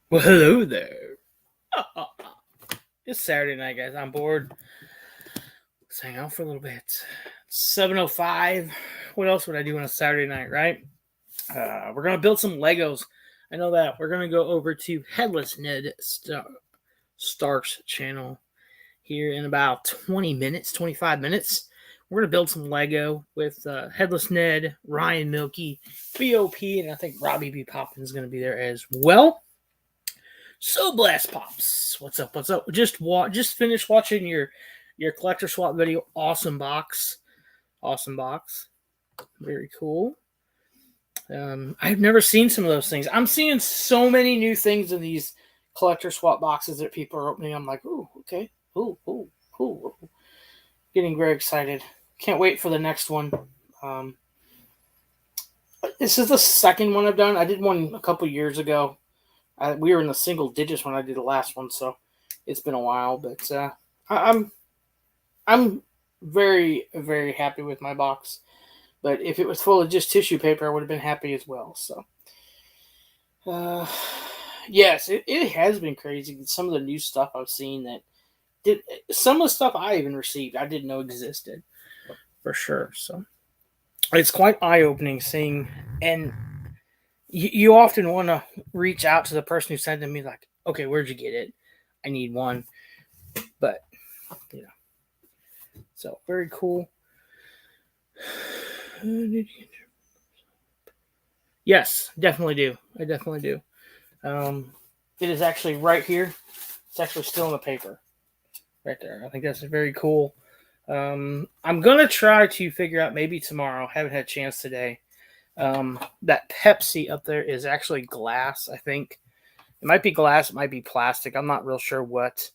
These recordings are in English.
Well, hello there. It's Saturday night, guys. I'm bored. Let's hang out for a little bit. 7:05. What else would I do on a Saturday night, right? We're gonna build some Legos. I know that. We're gonna go over to Headless Ned Stark's channel here in about 20 minutes, 25 minutes. We're gonna build some Lego with Headless Ned, Ryan Milky, BOP, and I think Robbie B. Poppin is gonna be there as well. So Blast Pops, what's up? What's up? Just finished watching your collector swap video. Awesome box, very cool. I've never seen some of those things. I'm seeing so many new things in these collector swap boxes that people are opening. I'm like, ooh, okay, ooh, getting very excited. Can't wait for the next one. Um, this is the second one I've done. I did one a couple years ago. We were in the single digits when I did the last one, so it's been a while. But I'm very very happy with my box. But if it was full of just tissue paper, I would have been happy as well. So yes, it has been crazy. Some of the new stuff I've seen that did some of the stuff I even received I didn't know existed for sure. So it's quite eye opening seeing and you often want to reach out to the person who sent them, me like, okay, where'd you get it? I need one. But, you know, so very cool. Yes, definitely do. I definitely do. It is actually right here. It's actually still in the paper right there. I think that's very cool. I'm going to try to figure out maybe tomorrow. Haven't had a chance today. That Pepsi up there is actually glass, I think. It might be glass, it might be plastic. I'm not real sure what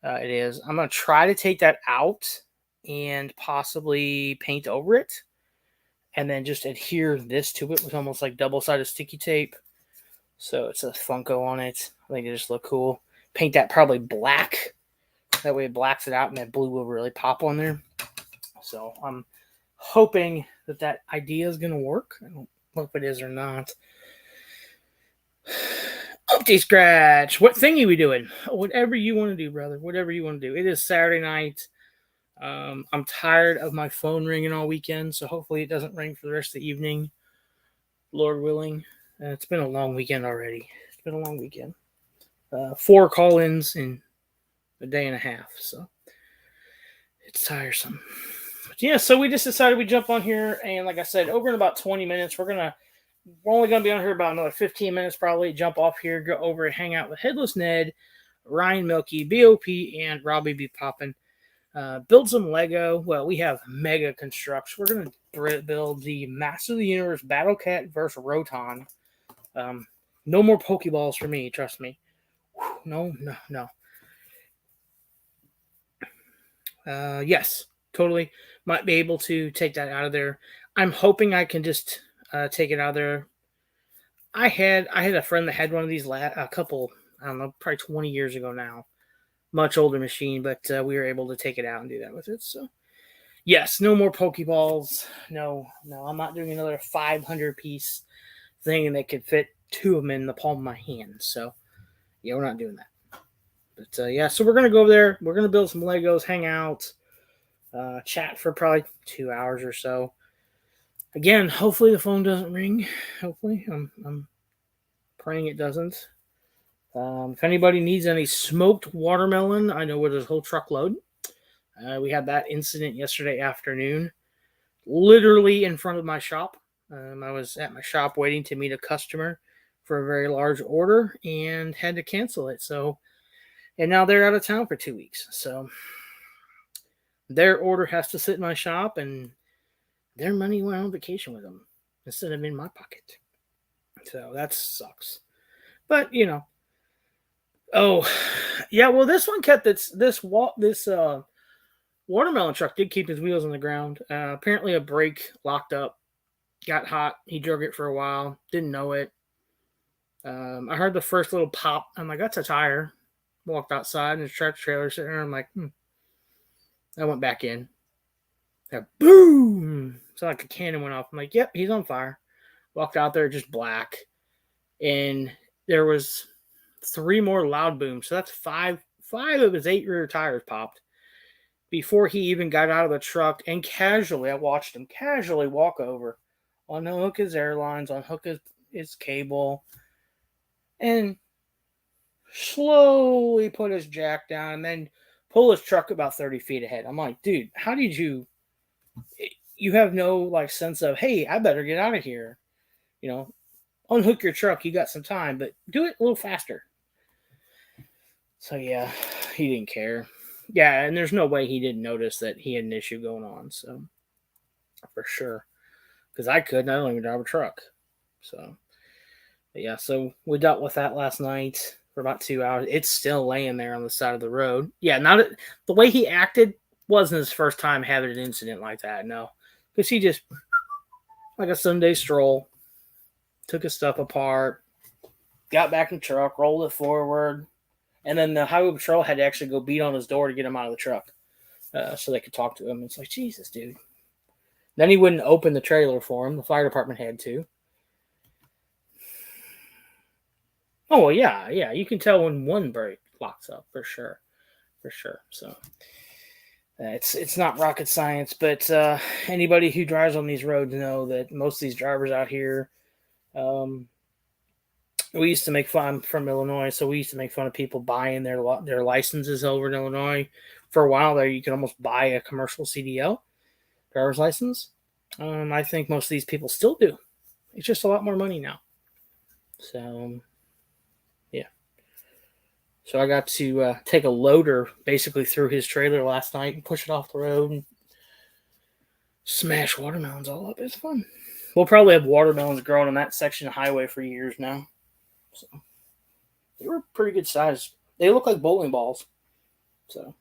it is. I'm going to try to take that out and possibly paint over it and then just adhere this to it with almost like double-sided sticky tape. So it's a Funko on it. I think it just look cool. Paint that probably black. That way it blacks it out and that blue will really pop on there. So I'm hoping that idea is going to work. I don't know if it is or not. Update Scratch. What thing are we doing? Whatever you want to do, brother. Whatever you want to do. It is Saturday night. I'm tired of my phone ringing all weekend, so hopefully it doesn't ring for the rest of the evening. Lord willing. It's been a long weekend already. It's been a long weekend. 4 call-ins in a day and a half, so it's tiresome. But yeah, so we just decided we jump on here, and like I said, over in about 20 minutes, we're only gonna be on here about another 15 minutes probably. Jump off here, go over and hang out with Headless Ned, Ryan Milky, BOP, and Robbie B. Poppin. Build some Lego. Well, we have Mega Constructs. We're gonna build the Master of the Universe Battle Cat versus Roton. No more Pokeballs for me, trust me. No. Yes, totally. Might be able to take that out of there. I'm hoping I can just take it out of there. I had a friend that had one of these a couple, I don't know, probably 20 years ago now. Much older machine, but we were able to take it out and do that with it. So, yes, no more Pokeballs. No, I'm not doing another 500 piece thing and they could fit 2 of them in the palm of my hand. So, yeah, we're not doing that. But yeah, so we're gonna go over there. We're gonna build some Legos, hang out, chat for probably 2 hours or so. Again, hopefully the phone doesn't ring. Hopefully, I'm praying it doesn't. If anybody needs any smoked watermelon, I know where there's a whole truckload. We had that incident yesterday afternoon, literally in front of my shop. I was at my shop waiting to meet a customer for a very large order and had to cancel it. So, and now they're out of town for 2 weeks. So their order has to sit in my shop and their money went on vacation with them instead of in my pocket. So that sucks. But, you know. Oh, yeah, well, this one kept this watermelon truck did keep his wheels on the ground. Apparently a brake locked up, got hot. He drove it for a while, didn't know it. I heard the first little pop. I'm like, that's a tire. Walked outside and his tractor trailer sitting there. I'm like, I went back in. Boom! So like a cannon went off. I'm like, yep, he's on fire. Walked out there, just black. And there was 3 more loud booms. So that's five of his 8 rear tires popped before he even got out of the truck. And casually, I watched him casually walk over, unhook his airlines, unhook his cable, and slowly put his jack down, and then pull his truck about 30 feet ahead. I'm like, dude, how did you have no like sense of, hey, I better get out of here. Unhook your truck. You got some time, but do it a little faster. So yeah, he didn't care. Yeah, and there's no way he didn't notice that he had an issue going on. So for sure, because I couldn't. I don't even drive a truck. So but yeah, so we dealt with that last night for about 2 hours. It's still laying there on the side of the road. Yeah, not the way he acted wasn't his first time having an incident like that. No, because he just like a Sunday stroll, took his stuff apart, got back in the truck, rolled it forward, and then the highway patrol had to actually go beat on his door to get him out of the truck so they could talk to him. It's like, Jesus, dude. Then he wouldn't open the trailer for him. The fire department had to. Oh, well, yeah. You can tell when one brake locks up, for sure. So it's not rocket science, but anybody who drives on these roads know that most of these drivers out here, we used to make fun. I'm from Illinois, so we used to make fun of people buying their licenses over in Illinois. For a while there, you could almost buy a commercial CDL, driver's license. I think most of these people still do. It's just a lot more money now. So, yeah. So I got to take a loader basically through his trailer last night and push it off the road and smash watermelons all up. It's fun. We'll probably have watermelons growing on that section of highway for years now. So they were pretty good size. They look like bowling balls. So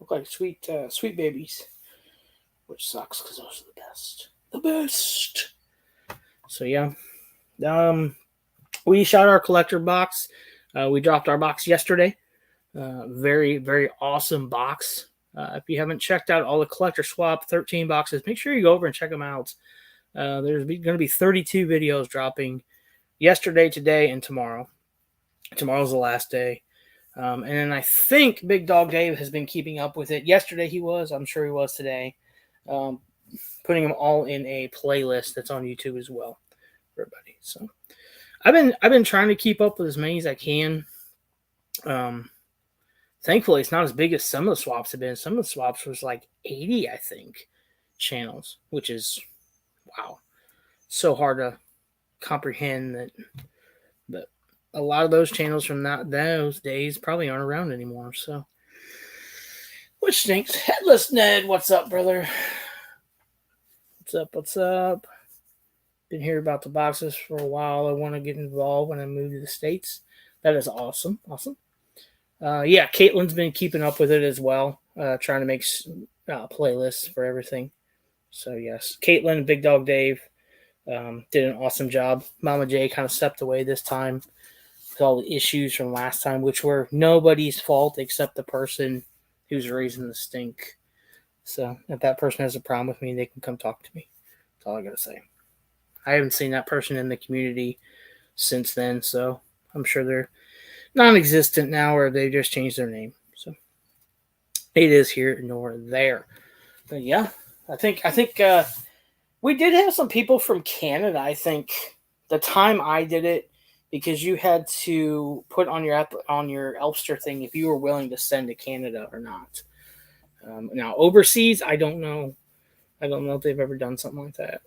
look like sweet babies, which sucks because those are the best. The best. So yeah, we shot our collector box. We dropped our box yesterday. Very, very awesome box. If you haven't checked out all the collector swap 13 boxes, make sure you go over and check them out. There's going to be 32 videos dropping yesterday, today, and tomorrow. Tomorrow's the last day. And then I think Big Dog Dave has been keeping up with it. Yesterday he was. I'm sure he was today. Putting them all in a playlist that's on YouTube as well for everybody. So I've been trying to keep up with as many as I can. Thankfully, it's not as big as some of the swaps have been. Some of the swaps was like 80, I think, channels, which is, wow, so hard to comprehend that. But a lot of those channels from those days probably aren't around anymore. So, which stinks. Headless Ned, what's up, brother? What's up? Been hearing about the boxes for a while. I want to get involved when I move to the States. That is awesome. Yeah, Caitlin's been keeping up with it as well, trying to make playlists for everything. So, yes, Caitlin and Big Dog Dave did an awesome job. Mama J kind of stepped away this time with all the issues from last time, which were nobody's fault except the person who's raising the stink. So, if that person has a problem with me, they can come talk to me. That's all I got to say. I haven't seen that person in the community since then, so I'm sure they're non-existent now, or they just changed their name. So it is here nor there. But yeah, I think we did have some people from Canada. I think the time I did it, because you had to put on your Elfster thing if you were willing to send to Canada or not. Now overseas, I don't know. I don't know if they've ever done something like that.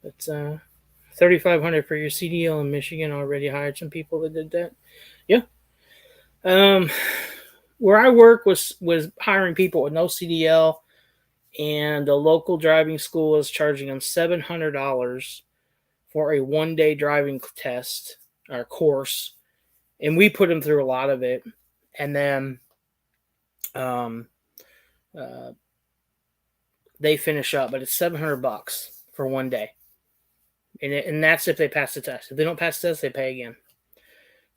But $3,500 for your CDL in Michigan. Already hired some people that did that. Yeah. Where I work was hiring people with no CDL, and the local driving school is charging them $700 for a 1-day driving test or course, and we put them through a lot of it, and then they finish up, but it's $700 for 1 day. And that's if they pass the test. If they don't pass the test, they pay again.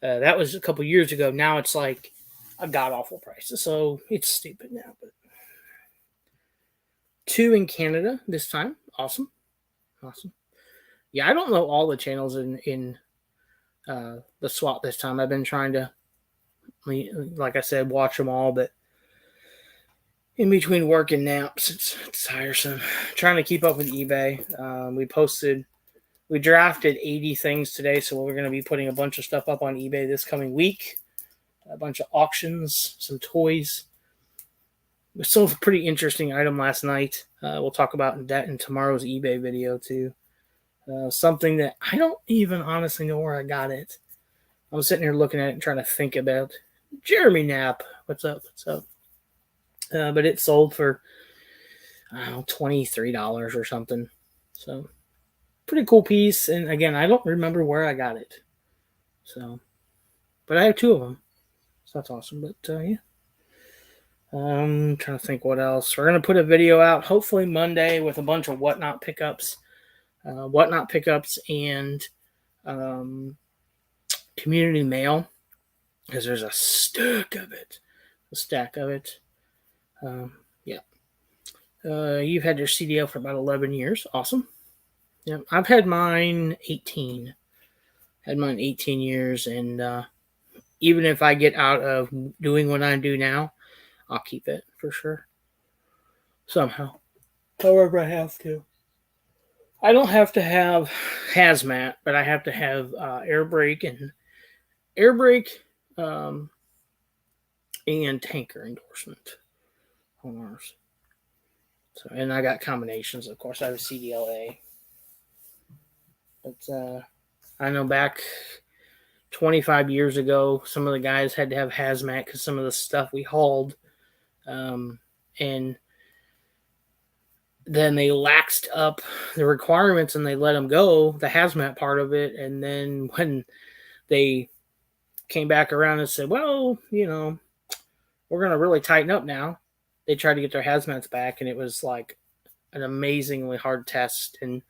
That was a couple years ago. Now it's like a god-awful price. So it's stupid now. But 2 in Canada this time. Awesome. Yeah, I don't know all the channels in the swap this time. I've been trying to, like I said, watch them all, but in between work and naps, it's tiresome. Trying to keep up with eBay. We drafted 80 things today, so we're going to be putting a bunch of stuff up on eBay this coming week. A bunch of auctions, some toys. We sold a pretty interesting item last night. We'll talk about that in tomorrow's eBay video too. Something that I don't even honestly know where I got it. I'm sitting here looking at it and trying to think about Jeremy Knapp. What's up? What's up? But it sold for, I don't know, $23 or something. So, pretty cool piece. And again, I don't remember where I got it. So, but I have two of them. So that's awesome. But yeah. I'm trying to think what else. We're going to put a video out hopefully Monday with a bunch of whatnot pickups. Whatnot pickups and community mail. Because there's a stack of it. Yeah. You've had your CDL for about 11 years. Awesome. Yeah, I've had mine 18. Had mine 18 years, and even if I get out of doing what I do now, I'll keep it for sure. Somehow. However I have to. I don't have to have hazmat, but I have to have air brake and tanker endorsement on ours. So, and I got combinations, of course. I have a CDLA. But I know back 25 years ago, some of the guys had to have hazmat because some of the stuff we hauled. And then they laxed up the requirements and they let them go, the hazmat part of it. And then when they came back around and said, well, you know, we're going to really tighten up now, they tried to get their hazmats back, and it was like an amazingly hard test and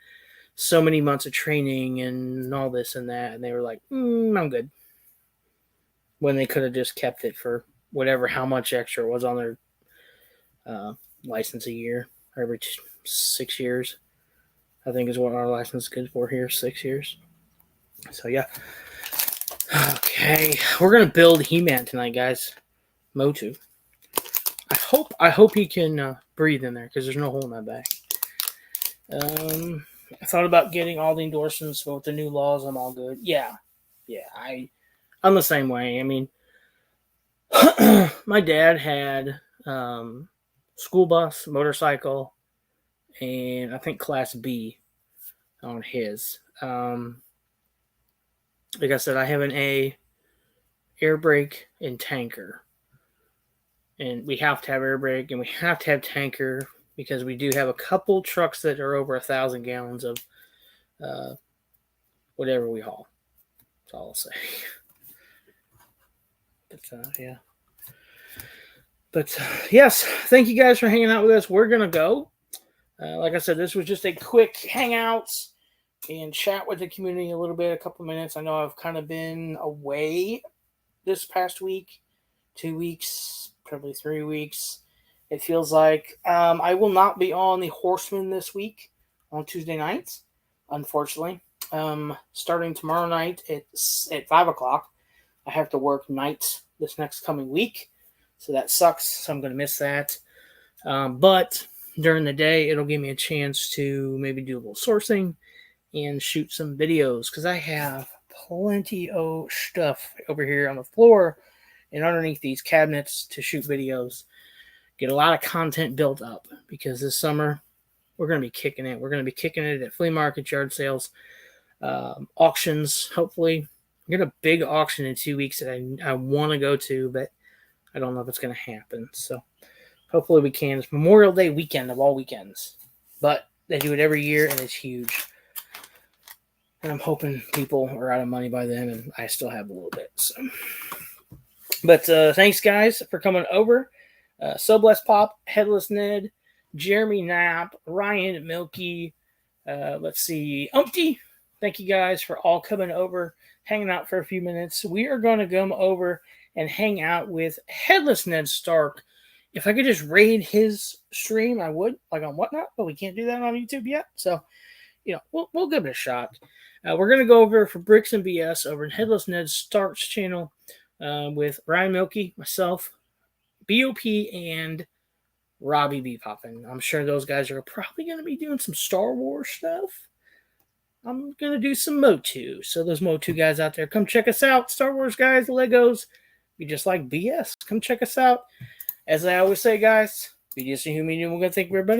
so many months of training and all this and that. And they were like, I'm good. When they could have just kept it for whatever, how much extra was on their license a year, or every 6 years, I think is what our license is good for here, 6 years. So yeah. Okay, we're gonna build He-Man tonight, guys. Motu. I hope he can breathe in there because there's no hole in my back. I thought about getting all the endorsements, but with the new laws, I'm all good. Yeah. I'm the same way. I mean, my dad had school bus, motorcycle, and I think Class B on his. Like I said, I have an A, air brake, and tanker. And we have to have air brake and we have to have tanker because we do have a couple trucks that are over 1,000 gallons of whatever we haul. That's all I'll say. But yeah. But yes, thank you guys for hanging out with us. We're going to go. Like I said, this was just a quick hangouts and chat with the community a little bit, a couple minutes. I know I've kind of been away this past week, 2 weeks, probably 3 weeks. It feels like I will not be on the Horseman this week on Tuesday nights, unfortunately. Starting tomorrow night at 5 o'clock, I have to work nights this next coming week. So that sucks. So I'm going to miss that. But during the day, it'll give me a chance to maybe do a little sourcing and shoot some videos because I have plenty of stuff over here on the floor and underneath these cabinets to shoot videos. Get a lot of content built up because this summer we're going to be kicking it. We're going to be kicking it at flea markets, yard sales, auctions. Hopefully, we got a big auction in 2 weeks that I want to go to, but I don't know if it's going to happen. So hopefully we can. It's Memorial Day weekend of all weekends, but they do it every year and it's huge. And I'm hoping people are out of money by then, and I still have a little bit. So, but thanks guys for coming over. So Blessed Pop, Headless Ned, Jeremy Knapp, Ryan Milky, let's see, Umpty. Thank you guys for all coming over, hanging out for a few minutes. We are going to come over and hang out with Headless Ned Stark. If I could just raid his stream, I would, like on Whatnot, but we can't do that on YouTube yet. So we'll give it a shot. We're gonna go over for Bricks and BS over in Headless Ned Starks channel with Ryan Milky, myself, BOP, and Robbie B. Poppin. I'm sure those guys are probably gonna be doing some Star Wars stuff. I'm gonna do some Motu. So those Motu guys out there, come check us out. Star Wars guys, Legos. We just like BS. Come check us out. As I always say, guys, BDS and Human, we're gonna thank everybody.